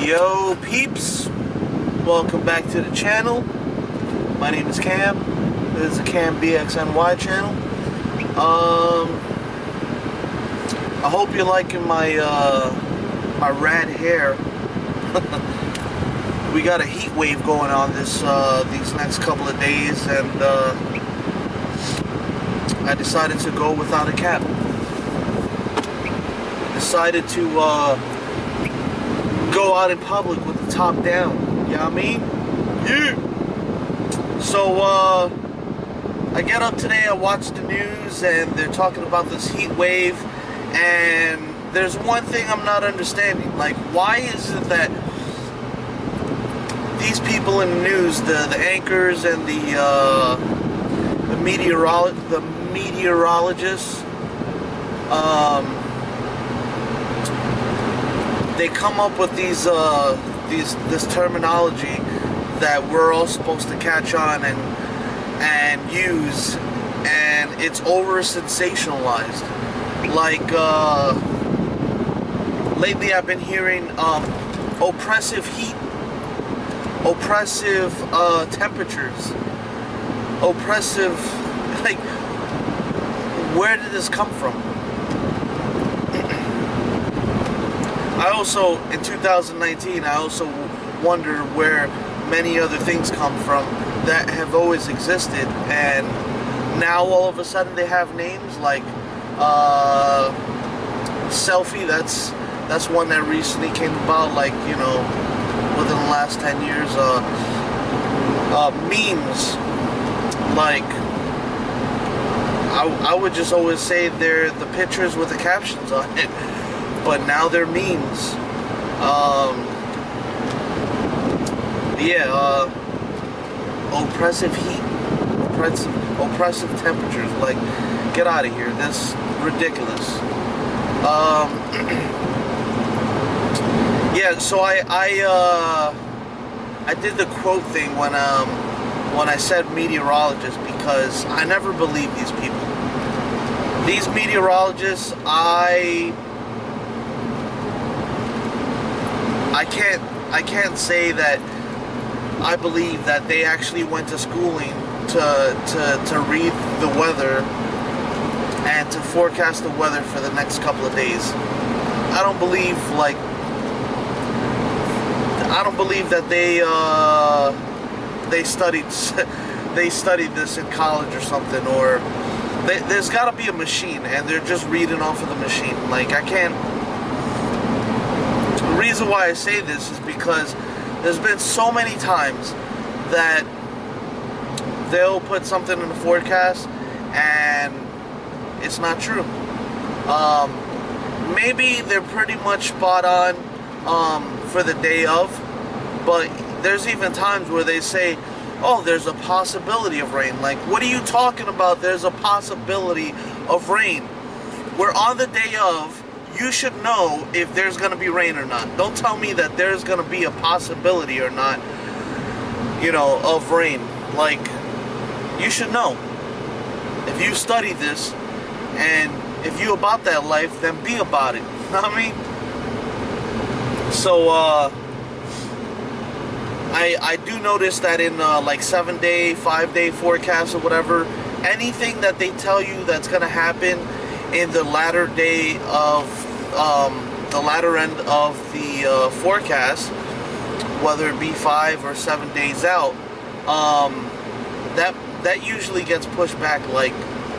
Yo peeps, welcome back to the channel. My name is Cam. This is the Cam BXNY channel. I hope you're liking my my rad hair. We got a heat wave going on these next couple of days, and I decided to go without a cap. Decided to go out in public with the top down. You know what I mean? Yeah. So I get up today, I watch the news, and they're talking about this heat wave, and there's one thing I'm not understanding. Like, why is it that these people in the news, the anchors and the meteorologists, they come up with this terminology that we're all supposed to catch on and use, and it's over sensationalized. Like lately, I've been hearing oppressive heat, oppressive temperatures, oppressive. Like, where did this come from? I also, in 2019, I also wonder where many other things come from that have always existed, and now all of a sudden they have names like selfie. That's one that recently came about, like, you know, within the last 10 years. Memes, like, I would just always say they're the pictures with the captions on it, but now they're memes. Oppressive heat, oppressive temperatures. Like, get out of here. That's ridiculous. Yeah. So I did the quote thing when I said meteorologist, because I never believe these people. These meteorologists, I can't say that I believe that they actually went to schooling to read the weather and to forecast the weather for the next couple of days. I don't believe that they studied this in college or something, or there's got to be a machine and they're just reading off of the machine. Like, I can't. The reason why I say this is because there's been so many times that they'll put something in the forecast and it's not true. Maybe they're pretty much spot on for the day of, but there's even times where they say, oh, there's a possibility of rain. Like, what are you talking about? There's a possibility of rain. We're on the day of. You should know if there's going to be rain or not. Don't tell me that there's going to be a possibility or not, you know, of rain. Like, you should know. If you study this, and if you about that life, then be about it. You know what I mean? So, I do notice that in, like, 7-day, 5-day forecasts or whatever, anything that they tell you that's going to happen in the latter day of the latter end of the forecast, whether it be 5 or 7 days out, that usually gets pushed back like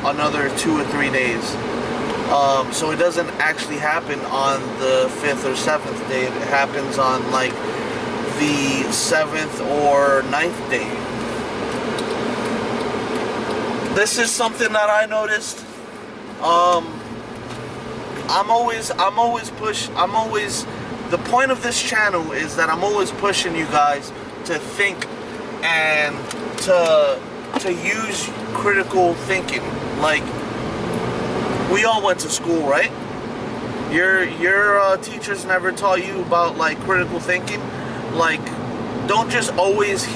another 2 or 3 days. So it doesn't actually happen on the 5th or 7th day. It happens on like the 7th or 9th day. This is something that I noticed. The point of this channel is that I'm always pushing you guys to think and to use critical thinking. Like, we all went to school, right? Your teachers never taught you about, like, critical thinking. Like, don't just always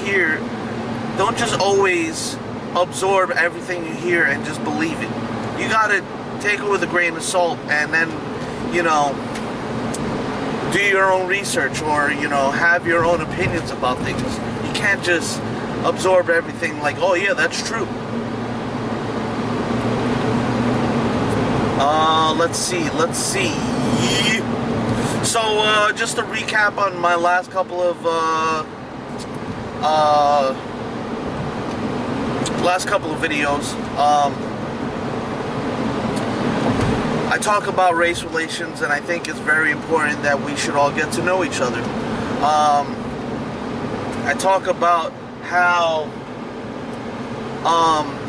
absorb everything you hear and just believe it. You gotta take it with a grain of salt, and then, you know, do your own research, or have your own opinions about things. You can't just absorb everything like, oh yeah, that's true. Let's see. So just to recap on my last couple of videos, I talk about race relations, and I think it's very important that we should all get to know each other. I talk about how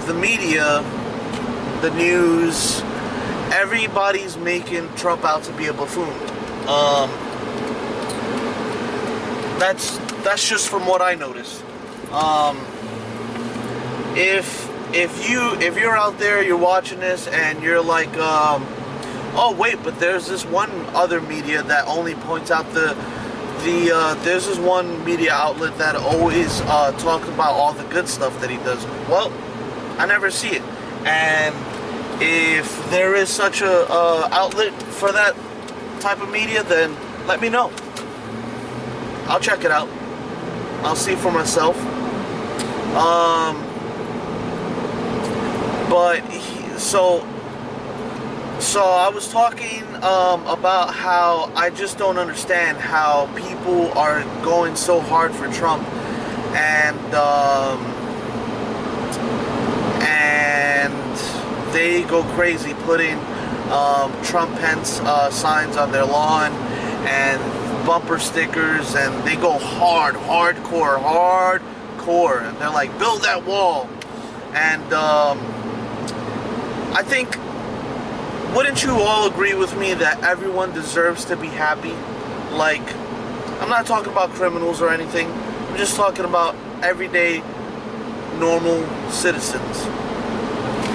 the media, the news, everybody's making Trump out to be a buffoon. That's just from what I noticed. If you're out there, you're watching this, and you're like, oh wait, but there's this one other media that only points out there's this one media outlet that always talks about all the good stuff that he does. Well, I never see it, and if there is such a outlet for that type of media, then let me know. I'll check it out. I'll see for myself. So I was talking about how I just don't understand how people are going so hard for Trump, and they go crazy putting Trump Pence signs on their lawn and bumper stickers, and they go hardcore, and they're like, build that wall. And I think, wouldn't you all agree with me that everyone deserves to be happy? Like, I'm not talking about criminals or anything. I'm just talking about everyday, normal citizens.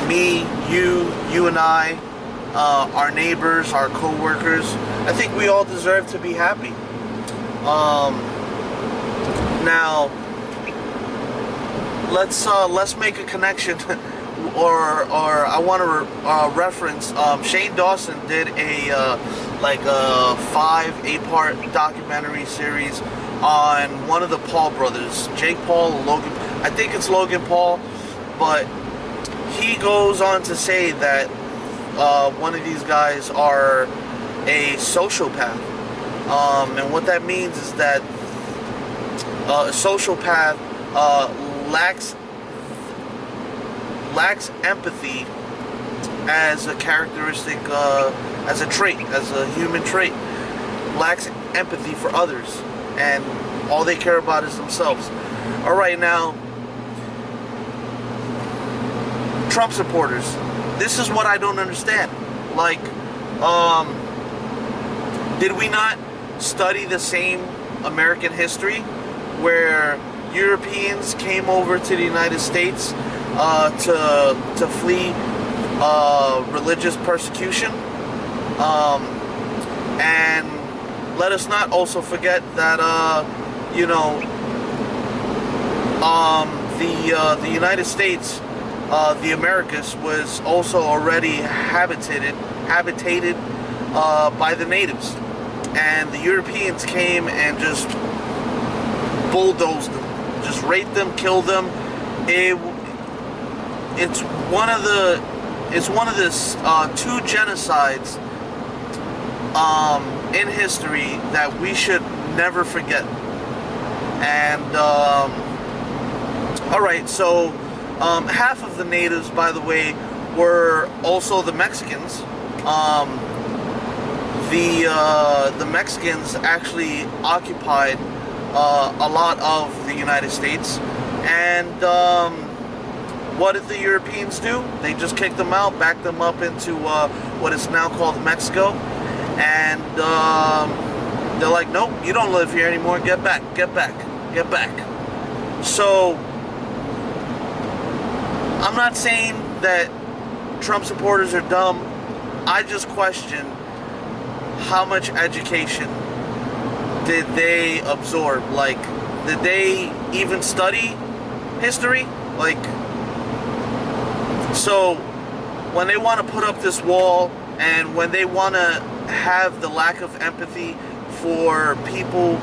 Me, you and I, our neighbors, our co-workers. I think we all deserve to be happy. Now, let's make a connection. Or I want to reference, Shane Dawson did a 8-part documentary series on one of the Paul brothers, Jake Paul, Logan. I think it's Logan Paul, but he goes on to say that one of these guys are a sociopath, and what that means is that a sociopath lacks empathy as a characteristic, as a trait, as a human trait. Lacks empathy for others, and all they care about is themselves. Alright, now, Trump supporters, this is what I don't understand. Like, did we not study the same American history where Europeans came over to the United States to flee religious persecution? And let us not also forget that the United States, the Americas, was also already habitated by the natives, and the Europeans came and just bulldozed them, just raped them, killed them. It's one of the two genocides in history that we should never forget. And alright, so half of the natives, by the way, were also the Mexicans. The Mexicans actually occupied a lot of the United States, and what did the Europeans do? They just kicked them out, backed them up into what is now called Mexico, and they're like, nope, you don't live here anymore, get back. So, I'm not saying that Trump supporters are dumb. I just question how much education did they absorb? Like, did they even study history? Like, so when they want to put up this wall, and when they want to have the lack of empathy for people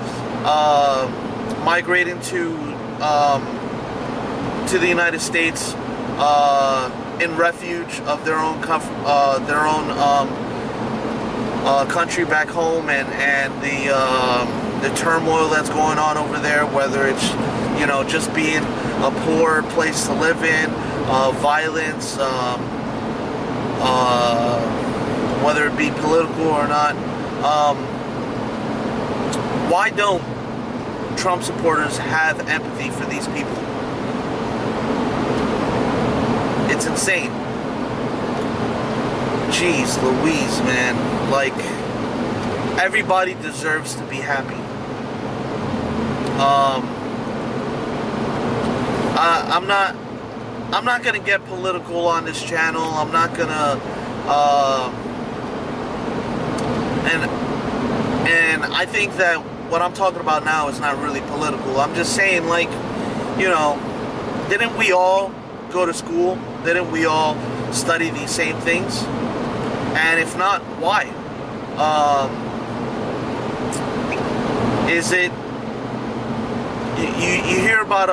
migrating to the United States in refuge of their own country back home, and the turmoil that's going on over there, whether it's, you know, just being a poor place to live in, violence, whether it be political or not. Why don't Trump supporters have empathy for these people? It's insane. Jeez Louise, man. Like, everybody deserves to be happy. I'm not gonna get political on this channel. I'm not gonna and I think that what I'm talking about now is not really political. I'm just saying, like, you know, didn't we all go to school? Didn't we all study these same things? And if not, why? Is it you hear about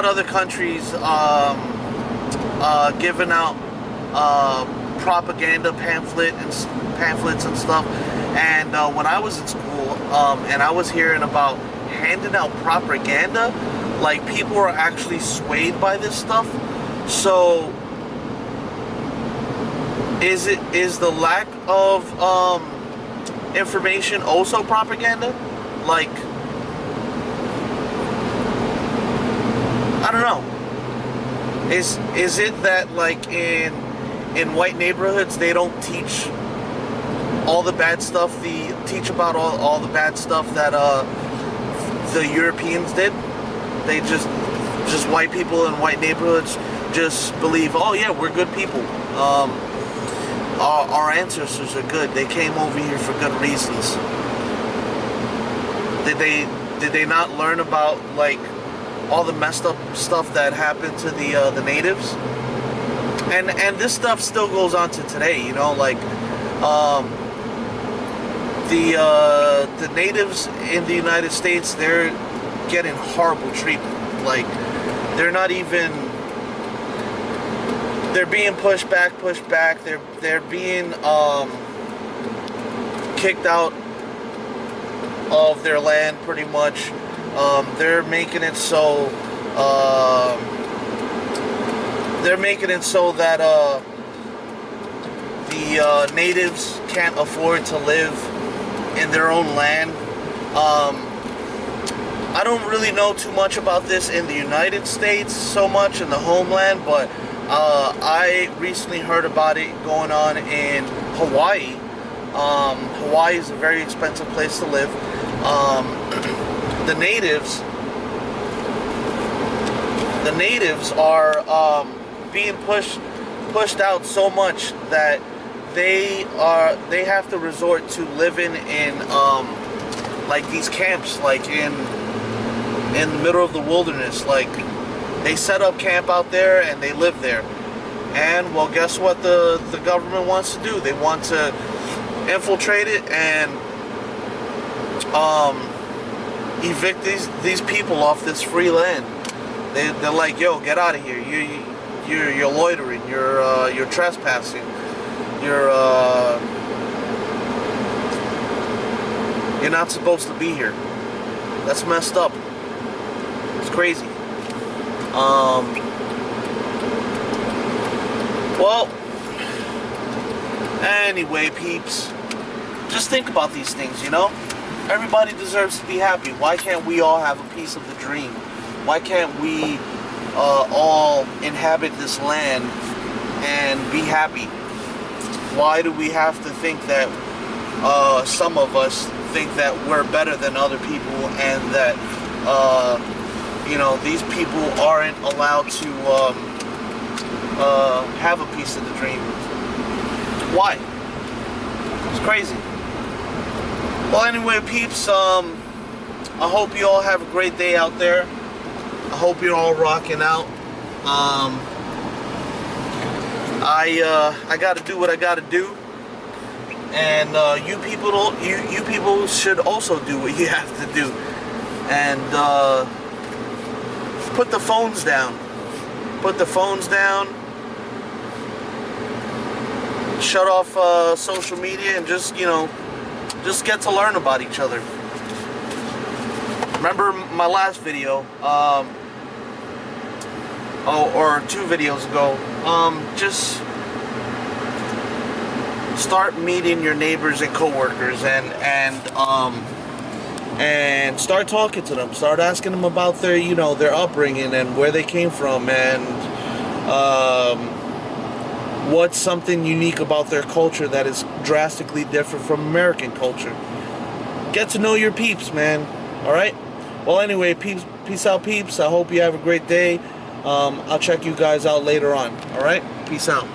other countries giving out propaganda pamphlets and stuff, and when I was in school and I was hearing about handing out propaganda, like, people are actually swayed by this stuff. So is the lack of information also propaganda? Like, I don't know. Is it that, like, in white neighborhoods they don't teach all the bad stuff, teach about all the bad stuff that the Europeans did? They just white people in white neighborhoods just believe, oh yeah, we're good people. Our ancestors are good. They came over here for good reasons. Did they not learn about, like, all the messed up stuff that happened to the natives? And this stuff still goes on to today, you know, like, the natives in the United States, they're getting horrible treatment. Like, they're not even, they're being pushed back. They're being kicked out of their land, pretty much. They're making it so that the natives can't afford to live in their own land. I don't really know too much about this in the United States so much, in the homeland, but I recently heard about it going on in Hawaii. Hawaii is a very expensive place to live. The natives are being pushed out so much that they have to resort to living in like these camps, like in the middle of the wilderness. Like, they set up camp out there and they live there. And, well, guess what the government wants to do? They want to infiltrate it and evict these people off this free land. They're like, yo, get out of here. You're loitering. You're trespassing. You're not supposed to be here. That's messed up. It's crazy. Well, anyway, peeps, just think about these things, you know? Everybody deserves to be happy. Why can't we all have a piece of the dream? Why can't we all inhabit this land and be happy? Why do we have to think that some of us think that we're better than other people, and that you know, these people aren't allowed to have a piece of the dream? Why? It's crazy. Well, anyway, peeps, I hope you all have a great day out there. I hope you're all rocking out. I gotta do what I gotta do. And you people should also do what you have to do, and put the phones down. Put the phones down. Shut off social media and just get to learn about each other. Remember my last video, or 2 videos ago. Just start meeting your neighbors and coworkers, and start talking to them. Start asking them about their upbringing and where they came from, and what's something unique about their culture that is drastically different from American culture. Get to know your peeps, man. All right. Well, anyway, peace out, peeps. I hope you have a great day. I'll check you guys out later on. All right. Peace out.